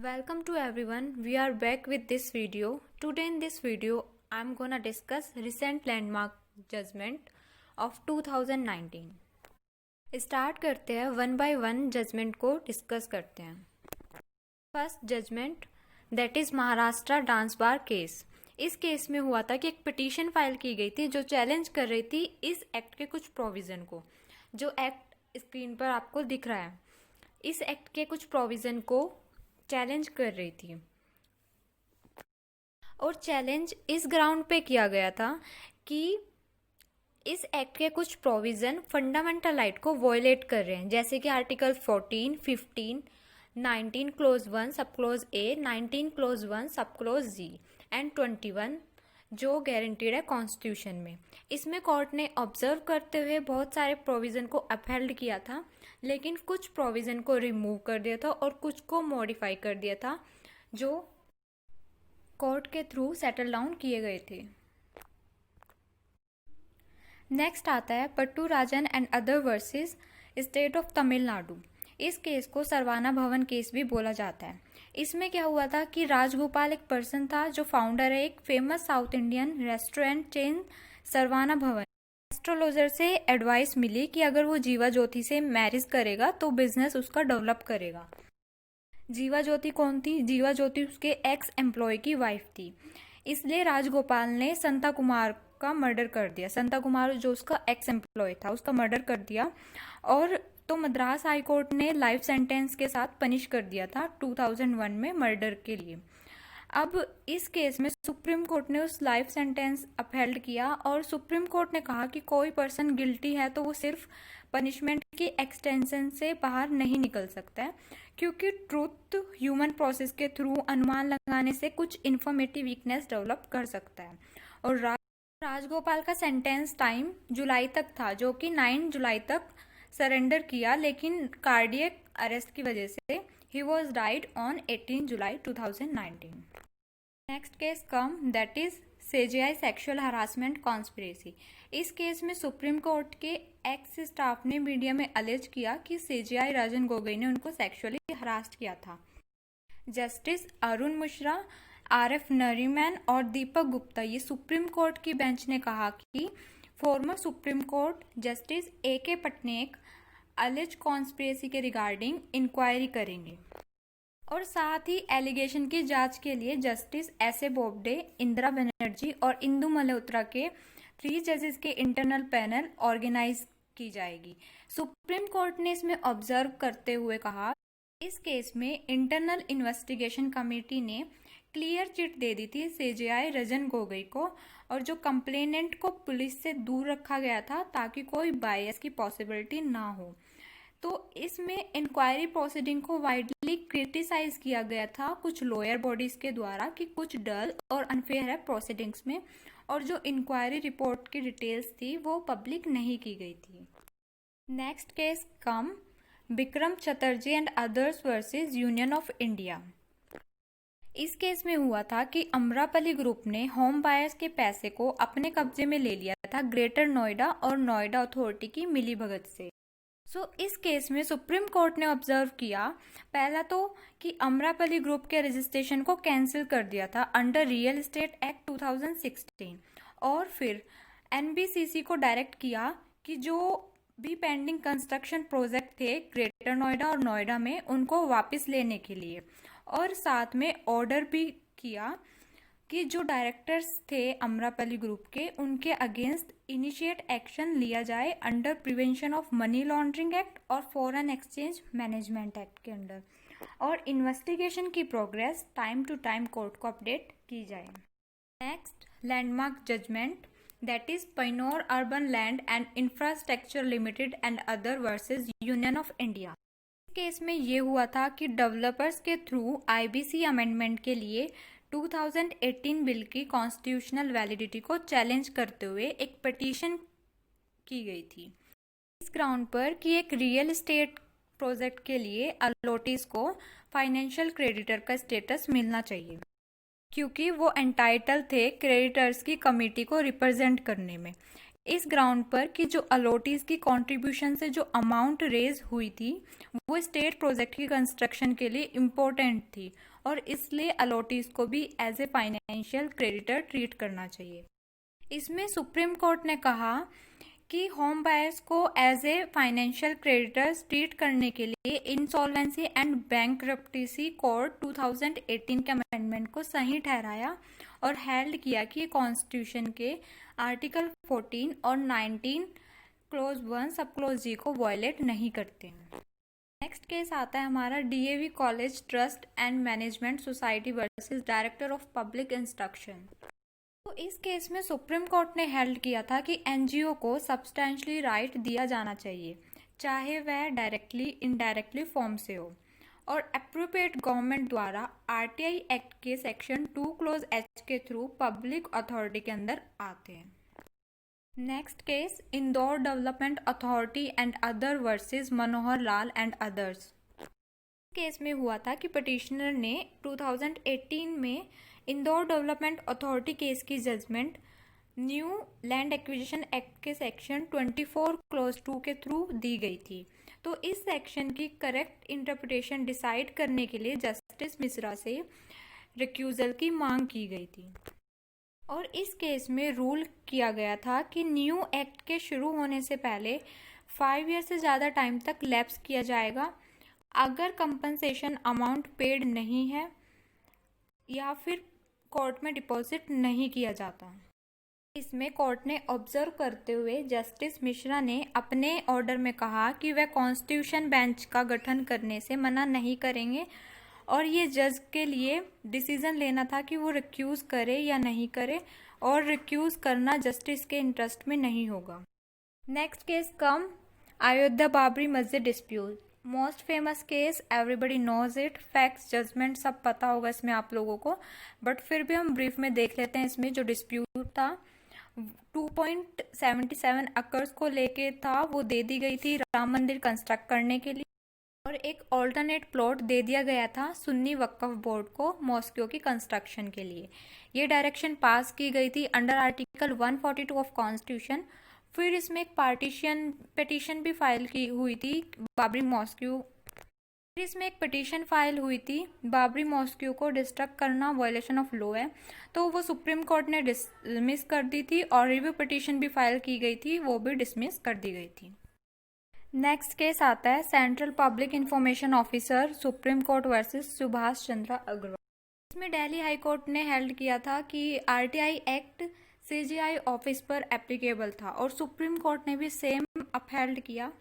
Welcome to everyone. We are back with this video. Today in this video, I'm gonna discuss recent landmark judgment of 2019. Start करते हैं one by one judgment को discuss करते हैं. First judgment that is Maharashtra dance bar case. इस case में हुआ था कि एक पिटीशन फाइल की गई थी जो चैलेंज कर रही थी इस एक्ट के कुछ प्रोविजन को. जो एक्ट स्क्रीन पर आपको दिख रहा है, इस एक्ट के कुछ प्रोविजन को चैलेंज कर रही थी. और चैलेंज इस ग्राउंड पे किया गया था कि इस एक्ट के कुछ प्रोविजन फंडामेंटल राइट को वॉयलेट कर रहे हैं, जैसे कि आर्टिकल 14, 15, 19 क्लोज 1 सब क्लोज ए, 19 क्लोज 1 सब क्लोज जी एंड 21 जो गारंटीड है कॉन्स्टिट्यूशन में. इसमें कोर्ट ने ऑब्जर्व करते हुए बहुत सारे प्रोविजन को अपहेल्ड किया था, लेकिन कुछ प्रोविजन को रिमूव कर दिया था और कुछ को मॉडिफाई कर दिया था जो कोर्ट के थ्रू सेटल डाउन किए गए थे. नेक्स्ट आता है Pattu Rajan and other versus state of Tamil Nadu. इस केस को सरवाना भवन केस भी बोला जाता है. इसमें क्या हुआ था कि राजगोपाल एक पर्सन था जो फाउंडर है एक famous south Indian restaurant chain Saravana Bhavan. Astrologer से एडवाइस मिली कि अगर वो जीवा ज्योति से मैरिज करेगा तो बिजनेस उसका डेवलप करेगा. जीवा ज्योति कौन थी? जीवा ज्योति उसके एक्स एम्प्लॉय की वाइफ थी. इसलिए राजगोपाल ने संता कुमार का मर्डर कर दिया. संता कुमार जो उसका एक्स एम्प्लॉय था उसका मर्डर कर दिया. और तो मद्रास हाई कोर्ट ने लाइफ सेंटेंस के साथ पनिश कर दिया था 2001 में मर्डर के लिए. अब इस केस में सुप्रीम कोर्ट ने उस लाइफ सेंटेंस अपहेल्ड किया और सुप्रीम कोर्ट ने कहा कि कोई पर्सन गिल्टी है तो वो सिर्फ पनिशमेंट की एक्सटेंशन से बाहर नहीं निकल सकता है, क्योंकि ट्रूथ ह्यूमन प्रोसेस के थ्रू अनुमान लगाने से कुछ इन्फॉर्मेटिव वीकनेस डेवलप कर सकता है. और राजगोपाल का सेंटेंस टाइम जुलाई तक था, जो कि 9 जुलाई तक सरेंडर किया, लेकिन कार्डियक अरेस्ट की वजह से he was died on 18 July 2019. Next case come that is CJI sexual harassment conspiracy. इस केस में सुप्रीम कोर्ट के एक्स स्टाफ ने मीडिया में अलेज किया कि सीजेआई रंजन गोगोई ने उनको सेक्सुअली हरास्ट किया था. जस्टिस अरुण मिश्रा, आरएफ नरीमैन और दीपक गुप्ता, ये सुप्रीम कोर्ट की बेंच ने कहा कि former Supreme Court justice AK. Patnaik alleged conspiracy के रिगार्डिंग इंक्वायरी करेंगे. और साथ ही एलिगेशन की जांच के लिए justice S A Bobde, Indira Banerjee और इंदु मल्होत्रा के 3 जजेस के इंटरनल पैनल ऑर्गेनाइज की जाएगी. सुप्रीम कोर्ट ने इसमें ऑब्जर्व करते हुए कहा इस केस में इंटरनल इन्वेस्टिगेशन कमेटी ने क्लियर चिट दे दी थी सीजेआई रंजन गोगोई को, और जो कंप्लेनेंट को पुलिस से दूर रखा गया था ताकि कोई बायस की पॉसिबिलिटी ना हो. तो इसमें इंक्वायरी प्रोसीडिंग को वाइडली क्रिटिसाइज किया गया था कुछ लोअर बॉडीज के द्वारा कि कुछ डल और अनफेयर है प्रोसीडिंग्स में, और जो इंक्वायरी रिपोर्ट की डिटेल्स थी वो पब्लिक नहीं की गई थी. Next case come Vikram Chatterjee and others versus union of India. इस केस में हुआ था कि अमरापली ग्रुप ने होम बायर्स के पैसे को अपने कब्जे में ले लिया था ग्रेटर नोएडा और नोएडा अथॉरिटी की मिलीभगत से. इस केस में सुप्रीम कोर्ट ने ऑब्जर्व किया पहला तो कि अमरापली ग्रुप के रजिस्ट्रेशन को कैंसिल कर दिया था अंडर रियल एस्टेट एक्ट 2016, और फिर एनबीसीसी को डायरेक्ट किया कि जो भी पेंडिंग कंस्ट्रक्शन प्रोजेक्ट थे ग्रेटर नोएडा और नोएडा में उनको वापस लेने के लिए, और साथ में ऑर्डर भी किया कि जो डायरेक्टर्स थे अमरापली ग्रुप के उनके अगेंस्ट इनिशिएट एक्शन लिया जाए under prevention of money laundering act और फॉरेन एक्सचेंज मैनेजमेंट एक्ट के अंडर, और इन्वेस्टिगेशन की progress time to time court को अपडेट की जाए. Next landmark judgment that is pioneer urban land and infrastructure limited and other versus union of India. इस case में ये हुआ था कि डेवलपर्स के थ्रू आईबीसी अमेंडमेंट के लिए 2018 बिल की कॉन्स्टिट्यूशनल वैलिडिटी को चैलेंज करते हुए एक पिटीशन की गई थी इस ग्राउंड पर कि एक रियल एस्टेट प्रोजेक्ट के लिए अलॉटीज को फाइनेंशियल क्रेडिटर का स्टेटस मिलना चाहिए, क्योंकि वो एंटाइटल थे क्रेडिटर्स की कमिटी को रिप्रेजेंट करने में. इस ग्राउंड पर कि जो अलॉटीज़ की कंट्रीब्यूशन से जो अमाउंट रेज हुई थी वो स्टेट प्रोजेक्ट की कंस्ट्रक्शन के लिए इम्पोर्टेंट थी और इसलिए अलॉटीज़ को भी as a financial creditor treat करना चाहिए। इसमें सुप्रीम कोर्ट ने कहा कि होम बायर्स को as a financial creditors treat करने के लिए इंसॉल्वेंसी एंड बैंकरप्टेसी कोड 2018 के अमेंडमेंट को सही ठहराया और हेल्ड किया कि कॉन्स्टिट्यूशन के आर्टिकल 14 और 19 क्लोज 1 सब क्लोज जी को वायलेट नहीं करते। नेक्स्ट केस आता है हमारा DAV college trust and management society versus director of public instruction. तो इस केस में सुप्रीम कोर्ट ने हेल्ड किया था कि एनजीओ को सब्सटेंशियली राइट दिया जाना चाहिए, चाहे वह डायरेक्टली इनडायरेक्टली फॉर्म से हो, और अप्रोप्रिएट गवर्नमेंट द्वारा आरटीआई एक्ट के सेक्शन 2 क्लोज एच के थ्रू पब्लिक अथॉरिटी के अंदर आते हैं। Next case Indore development authority and other versus Manohar Lal and others. Case में हुआ था कि पिटिशनर ने 2018 में इंदौर डेवलपमेंट अथॉरिटी केस की judgment new land acquisition act के सेक्शन 24 क्लोज 2 के थ्रू दी गई थी। तो इस सेक्शन की करेक्ट इंटरप्रिटेशन डिसाइड करने के लिए जस्टिस मिश्रा से रिक्यूजल की मांग की गई थी और इस केस में रूल किया गया था कि न्यू एक्ट के शुरू होने से पहले 5 ईयर से ज़्यादा टाइम तक लैप्स किया जाएगा अगर कंपनसेशन अमाउंट पेड नहीं है या फिर कोर्ट में डिपॉजिट नहीं किया जाता। इसमें कोर्ट ने ऑब्जर्व करते हुए जस्टिस मिश्रा ने अपने ऑर्डर में कहा कि वह कॉन्स्टिट्यूशन बेंच का गठन करने से मना नहीं करेंगे और ये जज के लिए डिसीजन लेना था कि वो रिक्यूज़ करे या नहीं करे, और रिक्यूज़ करना जस्टिस के इंटरेस्ट में नहीं होगा। Next case cum Ayodhya Babri Masjid dispute. Most famous case, everybody knows it, facts judgment सब पता होगा इसमें आप लोगों को, बट फिर भी हम ब्रीफ में देख लेते हैं। इसमें जो डिस्प्यूट था 2.77 एकर्स को लेके था, वो दे दी गई थी राम मंदिर कंस्ट्रक्ट करने के लिए, और एक ऑल्टरनेट प्लॉट दे दिया गया था सुन्नी वक्फ बोर्ड को मॉस्क्यो की कंस्ट्रक्शन के लिए। ये डायरेक्शन पास की गई थी अंडर आर्टिकल 142 ऑफ कॉन्स्टिट्यूशन। फिर इसमें एक पिटीशन भी फाइल की हुई थी बाबरी मॉस्क्यू। फिर इसमें एक पिटीशन फाइल हुई थी बाबरी मॉस्क्यू को डिस्ट्रक्ट करना वायलेशन ऑफ लॉ है, तो वो सुप्रीम कोर्ट ने डिसमिस कर दी थी, और रिव्यू पिटीशन भी फाइल की गई थी, वो भी डिसमिस कर दी गई थी। नेक्स्ट केस आता है central public information officer supreme court versus Subhash Chandra Agarwal. इसमें दिल्ली हाई कोर्ट ने हेल्ड किया था कि आरटीआई एक्ट सीजीआई ऑफिस पर एप्लीकेबल था, और सुप्रीम कोर्ट ने भी सेम अपहेल्ड किया,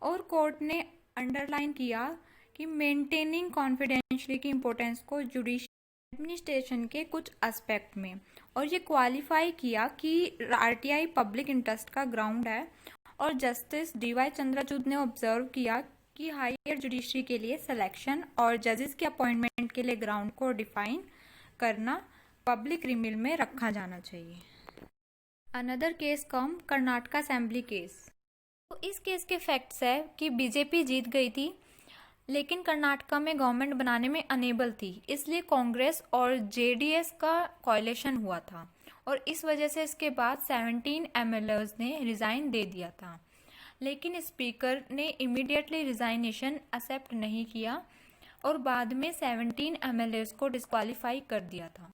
और कोर्ट ने अंडरलाइन किया कि मेंटेनिंग कॉन्फिडेंशियलिटी की इम्पोर्टेंस को जुडिशियल एडमिनिस्ट्रेशन के कुछ एस्पेक्ट में, और ये क्वालिफाई किया कि आरटीआई पब्लिक इंटरेस्ट का ग्राउंड है। और जस्टिस डीवाई चंद्रचूड़ ने ऑब्जर्व किया कि हायर जुडिशरी के लिए सिलेक्शन और जजेस के अपॉइंटमेंट के लिए ग्राउंड को डिफाइन करना पब्लिक रिमिल में रखा जाना चाहिए। अनदर केस कम कर्नाटक असेंबली केस। तो इस केस के फैक्ट्स है कि बीजेपी जीत गई थी, लेकिन कर्नाटका में गवर्नमेंट बनाने में अनेबल थी, इसलिए कांग्रेस और जेडीएस का कोalition हुआ था, और इस वजह से इसके बाद 17 एमएलएज ने रिज़ाइन दे दिया था, लेकिन स्पीकर ने इमीडिएटली रिज़ाइनेशन एक्सेप्ट नहीं किया और बाद में 17 एमएलएज को डिस्क्वालीफाई कर दिया था।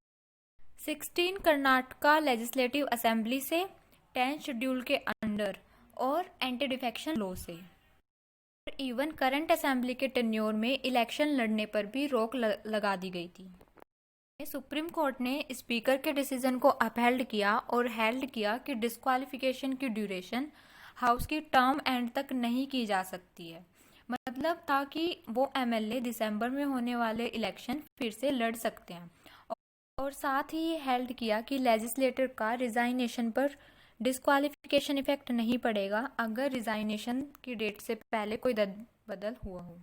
16 कर्नाटका लेजिस्लेटिव असेंबली से, 10 शेड्यूल के अंडर और एंटी डिफेक्शन लॉ से, और इवन करंट असेंबली के टेन्योर में इलेक्शन लड़ने पर भी रोक लगा दी गई थी। सुप्रीम कोर्ट ने स्पीकर के डिसीजन को अपहेल्ड किया और हेल्ड किया कि डिस्क्वालिफिकेशन की ड्यूरेशन हाउस की टर्म एंड तक नहीं की जा सकती है। मतलब था कि वो एमएलए दिसंबर में होने वाले इलेक्शन फिर से लड़ सकते हैं, और साथ ही ये हेल्ड किया कि लेजिस्लेटर का रिजाइनेशन पर डिस्क्वालिफिकेशन इफेक्ट नहीं पड़ेगा अगर रिजाइनेशन की डेट से पहले कोई बदल हुआ हो।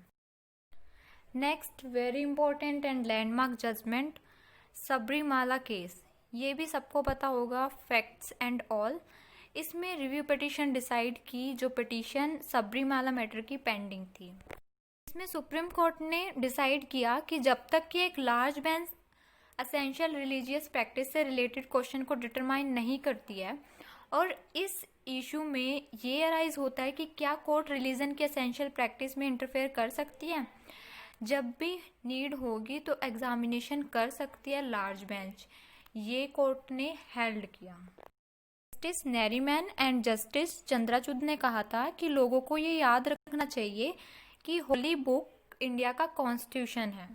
Next very important and landmark judgment, Sabarimala case. ये भी सबको पता होगा, फैक्ट्स एंड ऑल। इसमें रिव्यू पिटीशन डिसाइड की, जो पिटीशन सबरीमाला मैटर की पेंडिंग थी। इसमें सुप्रीम कोर्ट ने डिसाइड किया कि जब तक कि एक large bench essential religious practice से रिलेटेड क्वेश्चन को डिटरमाइन नहीं करती है और इस इशू में ये अराइज होता है कि क्या कोर्ट रिलीजन के एसेंशियल प्रैक्टिस में इंटरफेयर कर सकती है। जब भी नीड होगी तो एग्जामिनेशन कर सकती है लार्ज बेंच, ये कोर्ट ने हेल्ड किया। जस्टिस नैरीमैन एंड जस्टिस चंद्रचूड़ ने कहा था कि लोगों को ये याद रखना चाहिए कि होली बुक इंडिया का कॉन्स्टिट्यूशन है।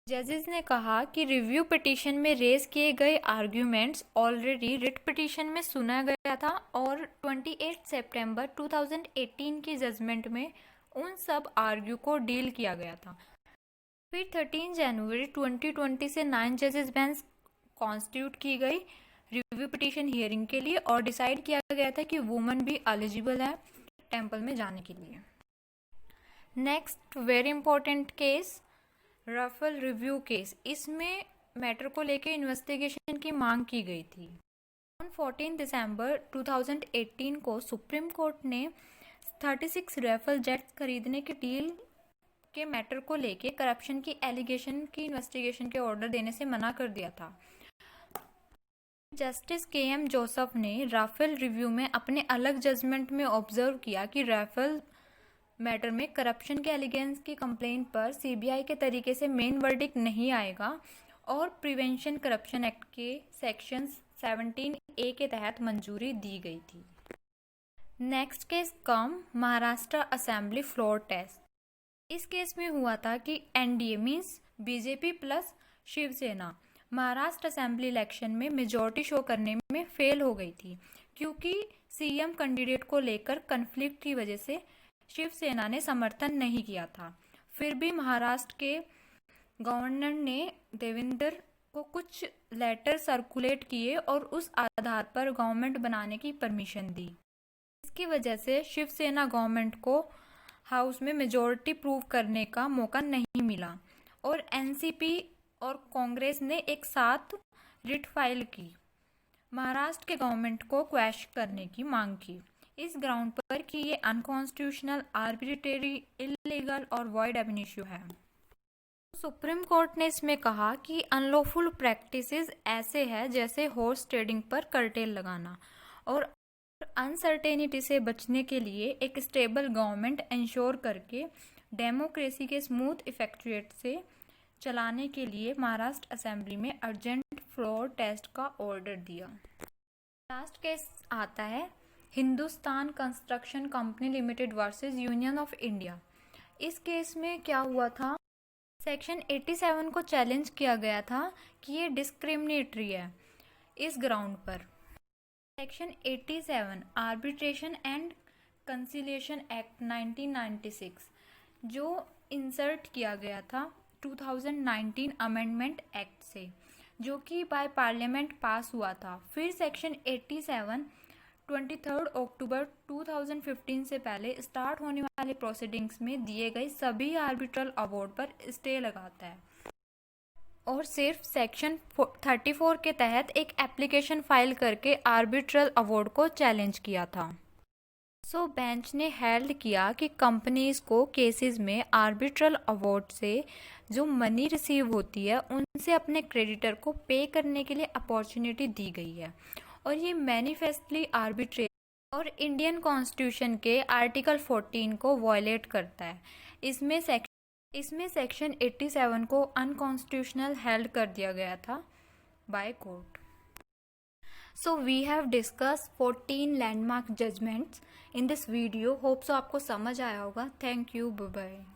जजेस ने कहा कि रिव्यू पिटीशन में रेज किए गए आर्ग्यूमेंट्स ऑलरेडी रिट पिटीशन में सुना गया था और 28 सितंबर 2018 की जजमेंट में उन सब आर्ग्यू को डील किया गया था। फिर 13 जनवरी 2020 से 9 जजेस बेंच कॉन्स्टिट्यूट की गई रिव्यू पिटीशन हियरिंग के लिए और डिसाइड किया गया था कि वुमन भी एलिजिबल है टेम्पल में जाने के लिए। Next very important case, Rafale review case. इसमें मैटर को लेकर इन्वेस्टिगेशन की मांग की गई थी। ऑन 14 दिसंबर 2018 को सुप्रीम कोर्ट ने 36 राफेल जेट्स खरीदने के डील के मैटर को लेके करप्शन की एलिगेशन की इन्वेस्टिगेशन के ऑर्डर देने से मना कर दिया था। जस्टिस KM जोसेफ ने राफेल रिव्यू में अपने अलग जजमेंट में ऑब्जर्व किया कि राफेल मैटर में करप्शन के एलिगेंस की कंप्लेन पर CBI के तरीके से मेन वर्डिक्ट नहीं आएगा और प्रिवेंशन करप्शन एक्ट के सेक्शन 17A के तहत मंजूरी दी गई थी। Next case come Maharashtra assembly floor test. इस केस में हुआ था कि NDA means BJP plus Shiv Sena Maharashtra assembly election में मेजॉरिटी शो करने में फेल हो गई थी क्योंकि CM कैंडिडेट को लेकर कन्फ्लिक्ट की वजह से शिवसेना ने समर्थन नहीं किया था। फिर भी महाराष्ट्र के गवर्नर ने देवेंद्र को कुछ लेटर सर्कुलेट किए और उस आधार पर गवर्नमेंट बनाने की परमिशन दी। इसकी वजह से शिवसेना गवर्नमेंट को हाउस में मेजॉरिटी प्रूव करने का मौका नहीं मिला और NCP और कांग्रेस ने एक साथ रिट फाइल की, महाराष्ट्र के गवर्नमेंट को क्वैश करने की मांग की इस ग्राउंड पर कि ये अनकॉन्स्टिट्यूशनल, आर्बिट्रेरी, इलीगल और वॉइड एब इश्यू है। सुप्रीम कोर्ट ने इसमें कहा कि अनलॉफुल प्रैक्टिसेस ऐसे है जैसे हॉर्स ट्रेडिंग पर कर्टेल लगाना और अनसर्टेनिटी से बचने के लिए एक स्टेबल गवर्नमेंट इंश्योर करके डेमोक्रेसी के स्मूथ इफेक्चुएट से चलाने के लिए महाराष्ट्र असेंबली में अर्जेंट फ्लोर टेस्ट का ऑर्डर दिया। लास्ट केस आता है Hindustan construction company limited versus union of India. इस केस में क्या हुआ था, सेक्शन 87 को चैलेंज किया गया था कि ये डिस्क्रिमिनेटरी है इस ग्राउंड पर। Section 87 arbitration and conciliation act 1996 जो इंसर्ट किया गया था 2019 अमेंडमेंट एक्ट से, जो कि बाय पार्लियामेंट पास हुआ था। फिर सेक्शन 87 23 अक्टूबर 2015 से पहले स्टार्ट होने वाले प्रोसीडिंग्स में दिए गए सभी आर्बिट्रल अवार्ड पर स्टे लगाता है और सिर्फ सेक्शन 34 के तहत एक एप्लीकेशन फाइल करके आर्बिट्रल अवार्ड को चैलेंज किया था। सो बेंच ने हेल्ड किया कि कंपनीज को केसेस में आर्बिट्रल अवार्ड से जो मनी रिसीव होती है उनसे अपने क्रेडिटर को पे करने के लिए अपॉर्चुनिटी दी गई है और ये मैनिफेस्टली आर्बिट्रेरी और इंडियन कॉन्स्टिट्यूशन के आर्टिकल 14 को वायलेट करता है। इसमें सेक्शन 87 को अनकॉन्स्टिट्यूशनल हेल्ड कर दिया गया था by court. So we have discuss 14 landmark judgments in this video. Hope so आपको समझ आया होगा। Thank you, bye bye.